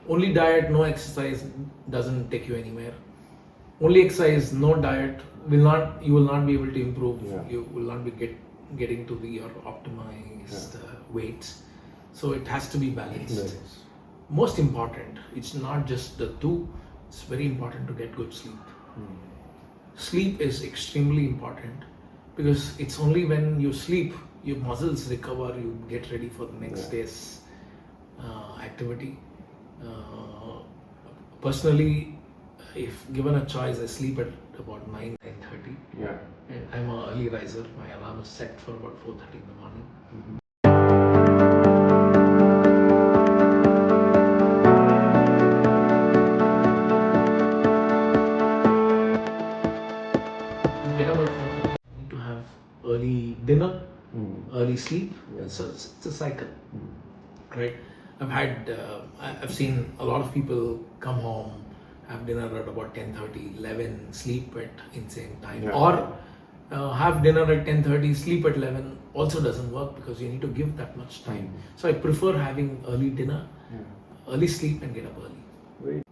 Only diet, no exercise doesn't take you anywhere. Only exercise, no diet you will not be able to improve. Yeah. You will not be getting to your optimized weights. So it has to be balanced. Yes. Most important, it's not just the two. It's very important to get good sleep. Sleep is extremely important because it's only when you sleep your muscles recover, you get ready for the next day's activity. Personally, if given a choice, I sleep at about 9:30. Yeah. And I'm an early riser. My alarm is set for about 4:30 in the morning. Get up at 4:30. I need to have early dinner, early sleep. So it's a cycle, right? I've seen a lot of people come home, have dinner at about 10:30, 11, sleep at insane time, or have dinner at 10:30, sleep at 11. Also doesn't work because you need to give that much time. So I prefer having early dinner, early sleep, and get up early. Great.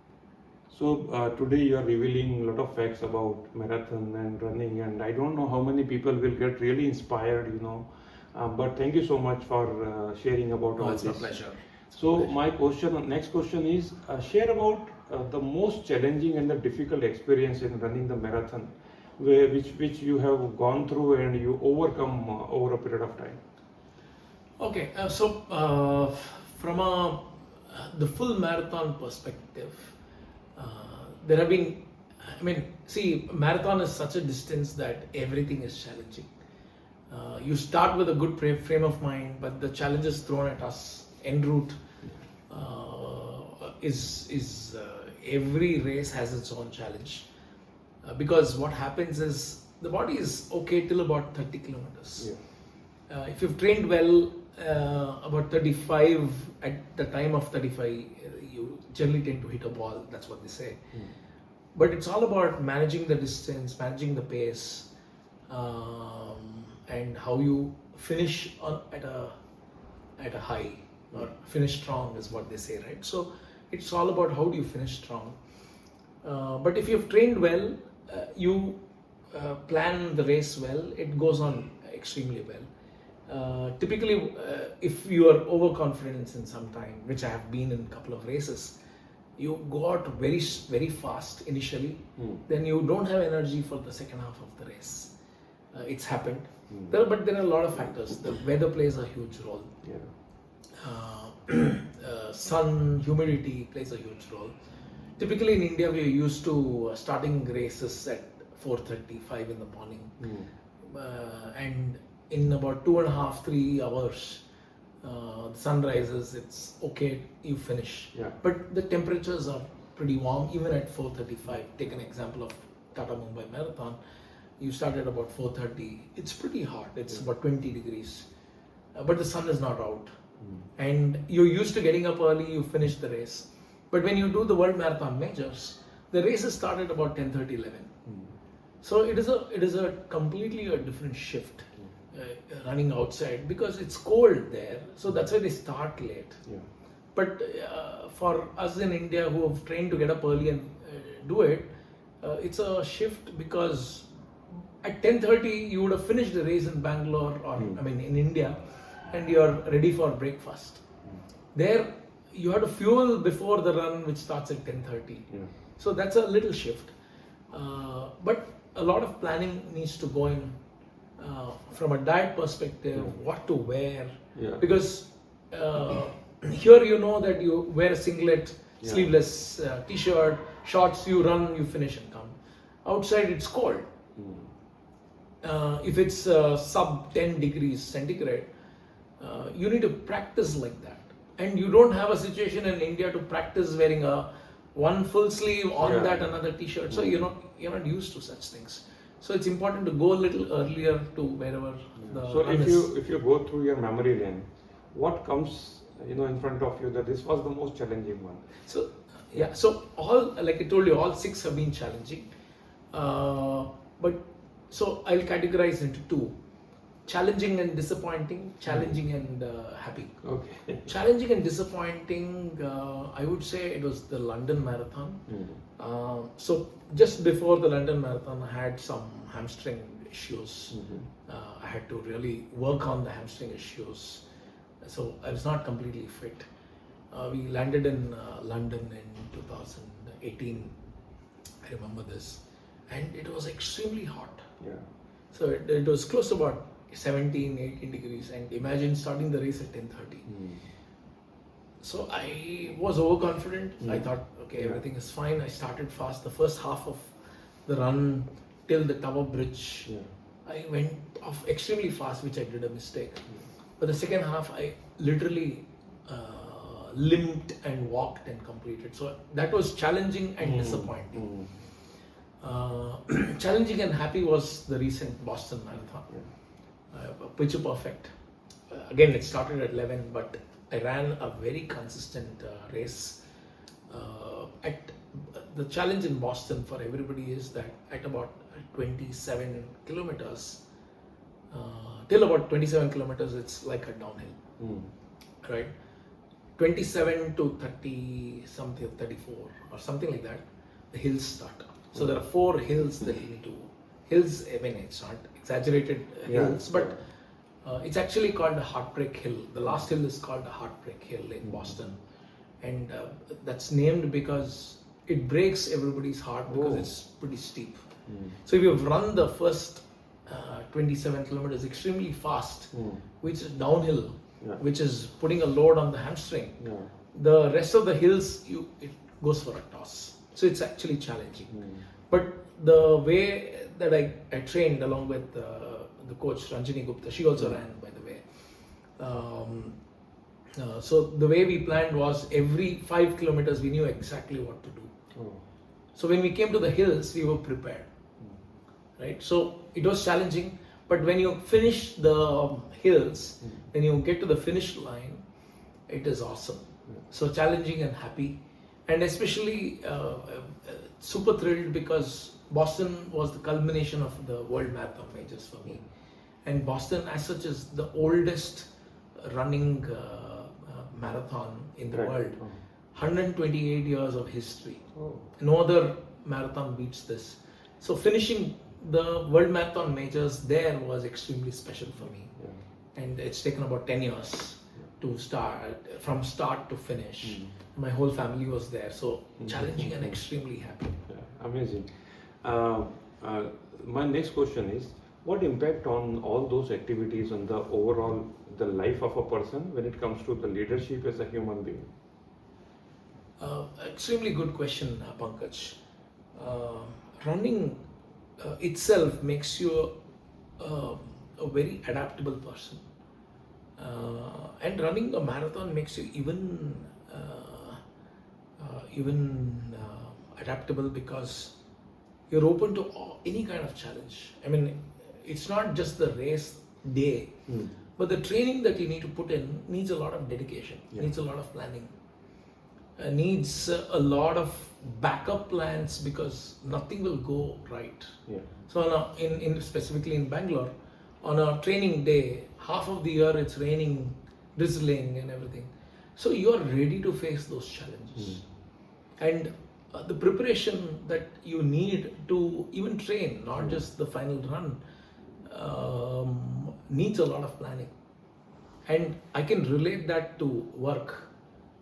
So today you are revealing a lot of facts about marathon and running, and I don't know how many people will get really inspired, but thank you so much for sharing about all It's this. a pleasure. So my next question is, share about the most challenging and the difficult experience in running the marathon, which you have gone through and you overcome over a period of time. Okay, from the full marathon perspective, there have been, marathon is such a distance that everything is challenging. You start with a good frame of mind, but the challenges thrown at us en route is every race has its own challenge. Because what happens is the body is okay till about 30 kilometers. If you've trained well, about 35, at the time of 35, you generally tend to hit a wall. That's what they say. But it's all about managing the distance, managing the pace, and how you finish at a high, or finish strong is what they say, right? So it's all about how do you finish strong. But if you've trained well, you plan the race well, it goes on extremely well. Typically, if you are overconfident in some time, which I have been in a couple of races, you go out very, very fast initially, then you don't have energy for the second half of the race. It's happened. But there are a lot of factors. The weather plays a huge role. Sun, humidity plays a huge role. Typically in India, we are used to starting races at 4:35 in the morning, and in about 2.5, 3 hours, the sun rises. It's okay, you finish. But the temperatures are pretty warm, even at 4:35. Take an example of Tata Mumbai Marathon. You start at about 4:30. It's pretty hot. It's about 20 degrees, but the sun is not out, and you're used to getting up early. You finish the race. But when you do the World Marathon Majors, the races start at about 10:30, 11. So it is a completely a different shift, running outside, because it's cold there. So that's why they start late. But for us in India who have trained to get up early and do it, it's a shift, because at 10:30 you would have finished the race in Bangalore, or in India, and you're ready for breakfast. There you have to fuel before the run, which starts at 10:30. So that's a little shift. But a lot of planning needs to go in, from a diet perspective, what to wear. Because here you know that you wear a singlet, sleeveless t-shirt, shorts, you run, you finish and come. Outside it's cold. If it's sub 10 degrees centigrade, you need to practice like that. And you don't have a situation in India to practice wearing one full sleeve on that another t-shirt. So you're not used to such things. So it's important to go a little earlier to wherever the So run if you go through your memory lane, what comes in front of you that this was the most challenging one? So so all, like I told you, all 6 have been challenging. But so I'll categorize into 2. challenging and disappointing, challenging and happy. Okay. Challenging and disappointing, I would say it was the London Marathon. So just before the London Marathon, I had some hamstring issues. I had to really work on the hamstring issues. So I was not completely fit. We landed in London in 2018. I remember this. And it was extremely hot. Yeah. So it was close to about 17, 18 degrees. And imagine starting the race at 10:30. So I was overconfident. I thought, okay, everything is fine. I started fast. The first half of the run till the Tower Bridge, I went off extremely fast, which I did a mistake. But the second half, I literally limped and walked and completed. So that was challenging and disappointing. Challenging and happy was the recent Boston Marathon. Picture perfect. Again, it started at 11, but I ran a very consistent race. The challenge in Boston for everybody is that at about 27 kilometers, till about 27 kilometers, it's like a downhill, right? 27 to 30 something, 34 or something like that, the hills start. So there are 4 hills that you need to, hills, I mean, it's not exaggerated hills, but it's actually called a Heartbreak Hill. The last hill is called a Heartbreak Hill in Boston. And that's named because it breaks everybody's heart because it's pretty steep. So if you've run the first 27 kilometers extremely fast, which is downhill, which is putting a load on the hamstring, the rest of the hills, it goes for a toss. So it's actually challenging. But the way that I trained along with the coach Ranjini Gupta, she also ran, by the way. So the way we planned was every 5 kilometers we knew exactly what to do. So when we came to the hills, we were prepared, right? So it was challenging, but when you finish the hills, when you get to the finish line, it is awesome. So challenging and happy, and especially super thrilled because Boston was the culmination of the World Marathon Majors for me. And Boston as such is the oldest running marathon in the world. 128 years of history. No other marathon beats this. So finishing the World Marathon Majors there was extremely special for me. And it's taken about 10 years to start, from start to finish. My whole family was there. So challenging and extremely happy. Amazing. My next question is, what impact on all those activities on the overall the life of a person when it comes to the leadership as a human being? Extremely good question, Pankaj. Running itself makes you a very adaptable person, and running a marathon makes you even adaptable because you're open to any kind of challenge. I mean, it's not just the race day, but the training that you need to put in needs a lot of dedication, needs a lot of planning, needs a lot of backup plans because nothing will go right. So specifically in Bangalore, on a training day, half of the year it's raining, drizzling and everything. So you're ready to face those challenges. And the preparation that you need to even train, not just the final run, needs a lot of planning. And I can relate that to work,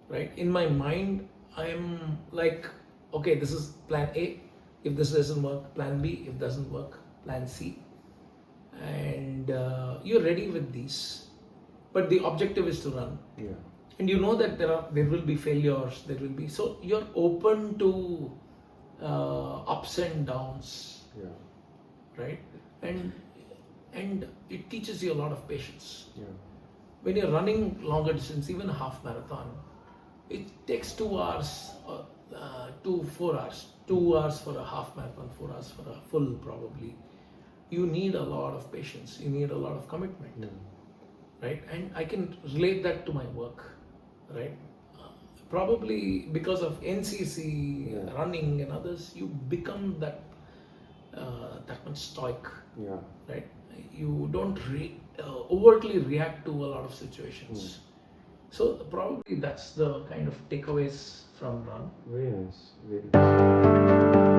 right? In my mind, I'm like, okay, this is plan A. If this doesn't work, plan B. If it doesn't work, plan C. And you're ready with these. But the objective is to run. And you know that there will be failures, so you're open to ups and downs, right? And it teaches you a lot of patience. When you're running longer distance, even a half marathon, it takes 2 hours to 4 hours. 2 hours for a half marathon, 4 hours for a full probably. You need a lot of patience. You need a lot of commitment, right? And I can relate that to my work. Right, probably because of NCC, running, and others, you become that much stoic. Right, you don't overtly react to a lot of situations. So probably that's the kind of takeaways from run. Very nice. Very nice.